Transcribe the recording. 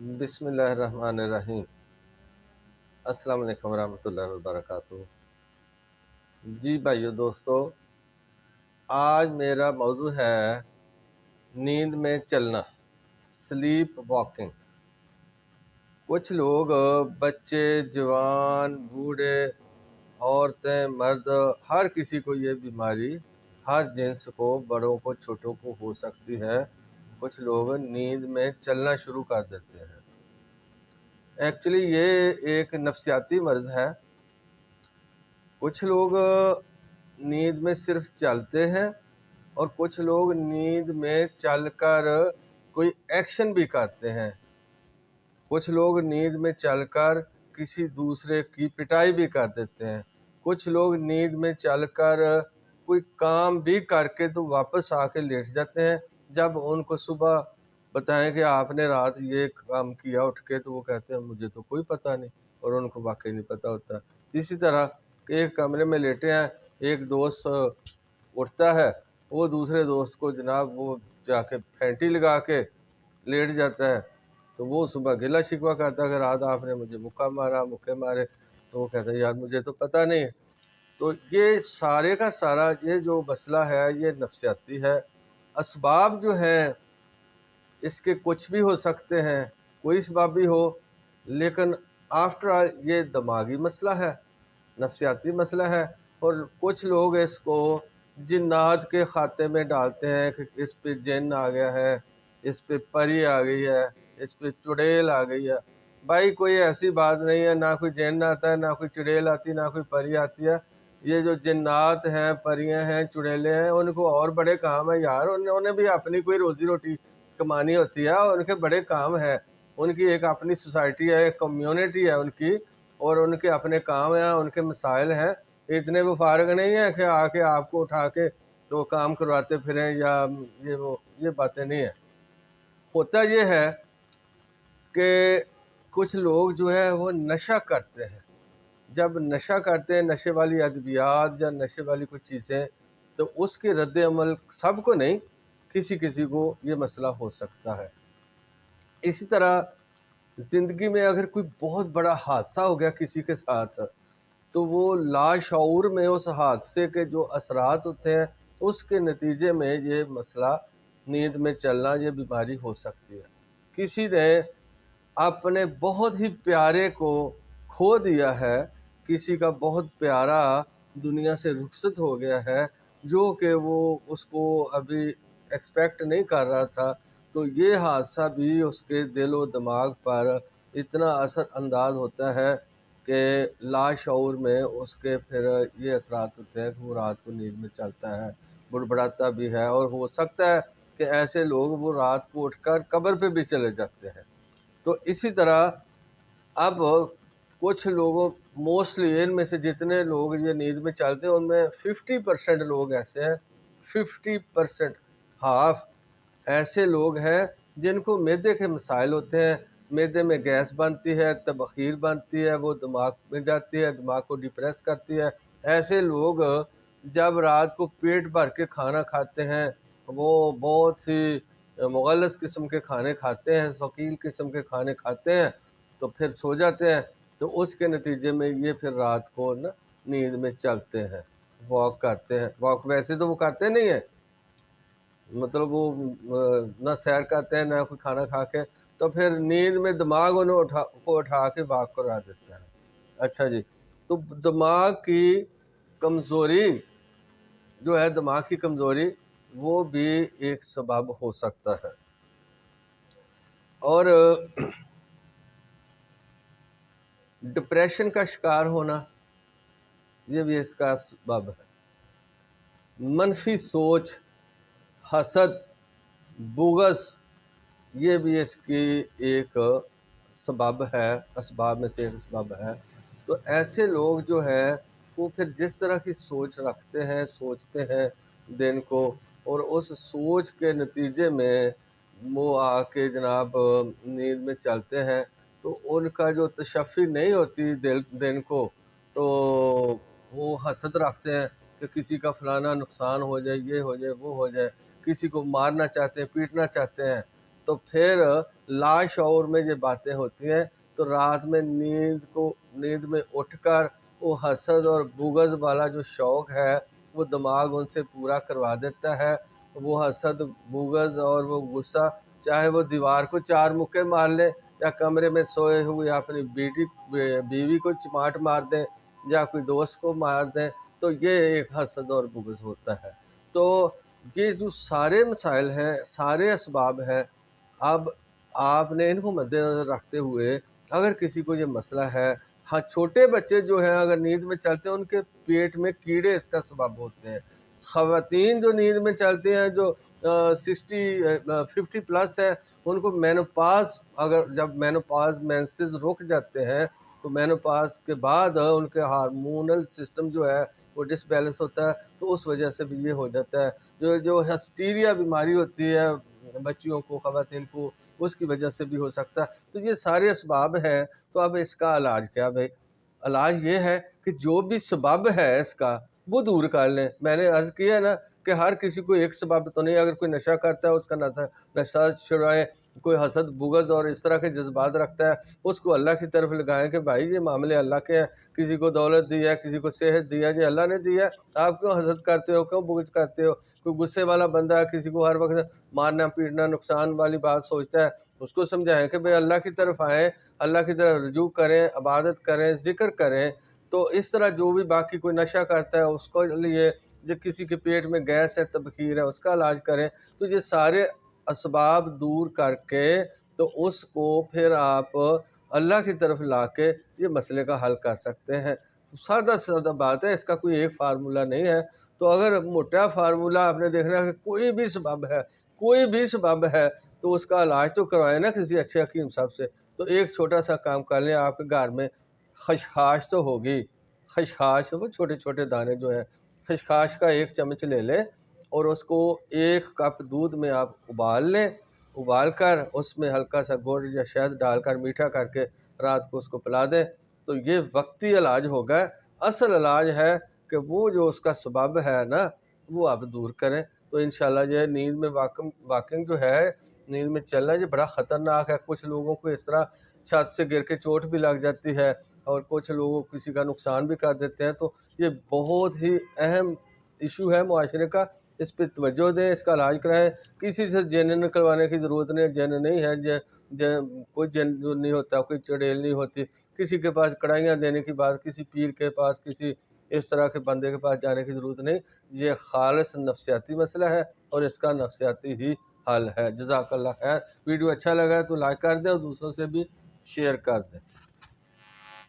بسم اللہ الرحمن الرحیم۔ السلام علیکم ورحمۃ اللہ وبرکاتہ۔ جی بھائیو دوستو، آج میرا موضوع ہے نیند میں چلنا، سلیپ واکنگ۔ کچھ لوگ، بچے، جوان، بوڑھے، عورتیں، مرد، ہر کسی کو یہ بیماری، ہر جنس کو، بڑوں کو، چھوٹوں کو ہو سکتی ہے۔ کچھ لوگ نیند میں چلنا شروع کر دیتے ہیں۔ ایکچولی یہ ایک نفسیاتی مرض ہے۔ کچھ لوگ نیند میں صرف چلتے ہیں اور کچھ لوگ نیند میں چل کر کوئی ایکشن بھی کرتے ہیں۔ کچھ لوگ نیند میں چل کر کسی دوسرے کی پٹائی بھی کر دیتے ہیں۔ کچھ لوگ نیند میں چل کر کوئی کام بھی کر کے تو واپس آ کے لیٹ جاتے ہیں۔ جب ان کو صبح بتائیں کہ آپ نے رات یہ کام کیا اٹھ کے، تو وہ کہتے ہیں مجھے تو کوئی پتہ نہیں، اور ان کو واقعی نہیں پتہ ہوتا۔ اسی طرح کہ ایک کمرے میں لیٹے ہیں، ایک دوست اٹھتا ہے، وہ دوسرے دوست کو جناب وہ جا کے پھینٹی لگا کے لیٹ جاتا ہے، تو وہ صبح گلا شکوہ کرتا ہے کہ رات آپ نے مجھے مکے مارے، تو وہ کہتا ہے یار مجھے تو پتہ نہیں ہے۔ تو یہ سارے کا سارا یہ جو مسئلہ ہے یہ نفسیاتی ہے۔ اسباب جو ہیں اس کے کچھ بھی ہو سکتے ہیں، کوئی اسباب بھی ہو، لیکن آفٹر آل یہ دماغی مسئلہ ہے، نفسیاتی مسئلہ ہے۔ اور کچھ لوگ اس کو جنات کے خاتے میں ڈالتے ہیں کہ اس پہ جن آ گیا ہے، اس پہ پری آ گئی ہے، اس پہ چڑیل آ گئی ہے۔ بھائی کوئی ایسی بات نہیں ہے، نہ کوئی جن آتا ہے، نہ کوئی چڑیل آتی، نہ کوئی پری آتی ہے۔ یہ جو جنات ہیں، پریاں ہیں، چڑیلیں ہیں، ان کو اور بڑے کام ہیں یار، انہوں نے بھی اپنی کوئی روزی روٹی کمانی ہوتی ہے، اور ان کے بڑے کام ہے، ان کی ایک اپنی سوسائٹی ہے، ایک کمیونٹی ہے ان کی، اور ان کے اپنے کام ہیں، ان کے مسائل ہیں۔ اتنے وہ فارغ نہیں ہیں کہ آ کے آپ کو اٹھا کے تو کام کرواتے پھریں، یا یہ باتیں نہیں ہیں۔ ہوتا یہ ہے کہ کچھ لوگ جو ہے وہ نشہ کرتے ہیں۔ جب نشہ کرتے ہیں، نشے والی ادویات یا نشے والی کچھ چیزیں، تو اس کے رد عمل سب کو نہیں، کسی کسی کو یہ مسئلہ ہو سکتا ہے۔ اسی طرح زندگی میں اگر کوئی بہت بڑا حادثہ ہو گیا کسی کے ساتھ، تو وہ لاشعور میں اس حادثے کے جو اثرات ہوتے ہیں، اس کے نتیجے میں یہ مسئلہ نیند میں چلنا، یہ بیماری ہو سکتی ہے۔ کسی نے اپنے بہت ہی پیارے کو کھو دیا ہے، کسی کا بہت پیارا دنیا سے رخصت ہو گیا ہے، جو کہ وہ اس کو ابھی ایکسپیکٹ نہیں کر رہا تھا، تو یہ حادثہ بھی اس کے دل و دماغ پر اتنا اثر انداز ہوتا ہے کہ لاشعور میں اس کے پھر یہ اثرات ہوتے ہیں کہ وہ رات کو نیند میں چلتا ہے، بڑبڑاتا بھی ہے، اور ہو سکتا ہے کہ ایسے لوگ وہ رات کو اٹھ کر قبر پہ بھی چلے جاتے ہیں۔ تو اسی طرح اب کچھ لوگوں، موسٹلی ان میں سے جتنے لوگ یہ نیند میں چلتے ہیں، ان میں 50% لوگ ایسے ہیں، 50%، ہاف ایسے لوگ ہیں جن کو معدے کے مسائل ہوتے ہیں، معدے میں گیس بنتی ہے، تبخیر بنتی ہے، وہ دماغ میں جاتی ہے، دماغ کو ڈپریس کرتی ہے۔ ایسے لوگ جب رات کو پیٹ بھر کے کھانا کھاتے ہیں، وہ بہت ہی مغلظ قسم کے کھانے کھاتے ہیں، ثقیل قسم کے کھانے کھاتے ہیں، تو پھر سو جاتے ہیں، تو اس کے نتیجے میں یہ پھر رات کو نیند میں چلتے ہیں، واک کرتے ہیں۔ واک ویسے تو وہ کرتے نہیں ہیں، مطلب وہ نہ سیر کرتے ہیں، نہ کوئی کھانا کھا کے، تو پھر نیند میں دماغ انہیں اٹھا کے واک کروا دیتا ہے۔ اچھا جی، تو دماغ کی کمزوری جو ہے، دماغ کی کمزوری وہ بھی ایک سبب ہو سکتا ہے۔ اور ڈپریشن کا شکار ہونا، یہ بھی اس کا سبب ہے۔ منفی سوچ، حسد، بغض، یہ بھی اس کی ایک سبب ہے، اسباب میں سے ایک سبب ہے۔ تو ایسے لوگ جو ہیں وہ پھر جس طرح کی سوچ رکھتے ہیں، سوچتے ہیں دن کو، اور اس سوچ کے نتیجے میں وہ آ کے جناب نیند میں چلتے ہیں، تو ان کا جو تشفی نہیں ہوتی دن کو، تو وہ حسد رکھتے ہیں کہ کسی کا فلانا نقصان ہو جائے، یہ ہو جائے، وہ ہو جائے، کسی کو مارنا چاہتے ہیں، پیٹنا چاہتے ہیں، تو پھر لاشعور میں یہ باتیں ہوتی ہیں، تو رات میں نیند میں اٹھ کر وہ حسد اور بغض والا جو شوق ہے وہ دماغ ان سے پورا کروا دیتا ہے۔ وہ حسد، بغض اور وہ غصہ، چاہے وہ دیوار کو 4 مکے مار لیں یا کمرے میں سوئے ہوئے اپنی بیوی کو چماٹ مار دیں یا کوئی دوست کو مار دیں، تو یہ ایک حسد اور بغض ہوتا ہے۔ تو یہ جو سارے مسائل ہیں، سارے اسباب ہیں، اب آپ نے ان کو مد نظر رکھتے ہوئے اگر کسی کو یہ مسئلہ ہے، ہاں چھوٹے بچے جو ہیں اگر نیند میں چلتے ہیں ان کے پیٹ میں کیڑے اس کا سبب ہوتے ہیں۔ خواتین جو نیند میں چلتے ہیں، جو 50 پلس ہے، ان کو مینوپاز، اگر جب مینسز رک جاتے ہیں تو مینوپاز کے بعد ان کے ہارمونل سسٹم جو ہے وہ ڈس بیلنس ہوتا ہے، تو اس وجہ سے بھی یہ ہو جاتا ہے۔ جو ہسٹیریا بیماری ہوتی ہے بچیوں کو، خواتین کو، اس کی وجہ سے بھی ہو سکتا ہے۔ تو یہ سارے اسباب ہیں۔ تو اب اس کا علاج کیا بھائی؟ علاج یہ ہے کہ جو بھی سبب ہے اس کا وہ دور کر لیں۔ میں نے عرض کیا نا کہ ہر کسی کو ایک سبب تو نہیں، اگر کوئی نشہ کرتا ہے اس کا نشہ چھڑائیں، کوئی حسد، بغض اور اس طرح کے جذبات رکھتا ہے اس کو اللہ کی طرف لگائیں کہ بھائی یہ معاملے اللہ کے ہیں۔ کسی کو دولت دی ہے، کسی کو صحت دی ہے، یہ اللہ نے دی ہے، آپ کیوں حسد کرتے ہو، کیوں بغض کرتے ہو؟ کوئی غصے والا بندہ ہے، کسی کو ہر وقت مارنا پیٹنا نقصان والی بات سوچتا ہے، اس کو سمجھائیں کہ بھائی اللہ کی طرف آئیں، اللہ کی طرف رجوع کریں، عبادت کریں، ذکر کریں۔ تو اس طرح جو بھی باقی کوئی نشہ کرتا ہے اس کو لیے، جو کسی کے پیٹ میں گیس ہے، تبخیر ہے، اس کا علاج کریں۔ تو یہ سارے اسباب دور کر کے تو اس کو پھر آپ اللہ کی طرف لا کے یہ مسئلے کا حل کر سکتے ہیں۔ سادہ سادہ بات ہے، اس کا کوئی ایک فارمولہ نہیں ہے۔ تو اگر موٹا فارمولہ آپ نے دیکھنا ہے کہ کوئی بھی سبب ہے تو اس کا علاج تو کروائیں نا کسی اچھے حکیم صاحب سے۔ تو ایک چھوٹا سا کام کر لیں، آپ کے گھر میں خشخاش تو ہوگی، خشخاش وہ چھوٹے چھوٹے دانے جو ہیں، خشخاش کا 1 چمچ لے لیں اور اس کو 1 کپ دودھ میں آپ ابال لیں، ابال کر اس میں ہلکا سا گڑ یا شہد ڈال کر میٹھا کر کے رات کو اس کو پلا دیں۔ تو یہ وقتی علاج ہوگا۔ اصل علاج ہے کہ وہ جو اس کا سبب ہے نا وہ آپ دور کریں۔ تو انشاءاللہ یہ نیند میں واکنگ جو ہے، نیند میں چلنا، یہ بڑا خطرناک ہے۔ کچھ لوگوں کو اس طرح چھت سے گر کے چوٹ بھی لگ جاتی ہے اور کچھ لوگوں کسی کا نقصان بھی کر دیتے ہیں۔ تو یہ بہت ہی اہم ایشو ہے معاشرے کا، اس پہ توجہ دیں، اس کا علاج کرائیں۔ کسی سے جن نکلوانے کی ضرورت نہیں، جن نہیں ہے، کوئی جن نہیں ہوتا، کوئی چڑیل نہیں ہوتی، کسی کے پاس کڑھائیاں دینے کی بات، کسی پیر کے پاس، کسی اس طرح کے بندے کے پاس جانے کی ضرورت نہیں۔ یہ خالص نفسیاتی مسئلہ ہے اور اس کا نفسیاتی ہی حل ہے۔ جزاک اللہ خیر۔ ویڈیو اچھا لگا ہے تو لائک کر دیں اور دوسروں سے بھی شیئر کر دیں۔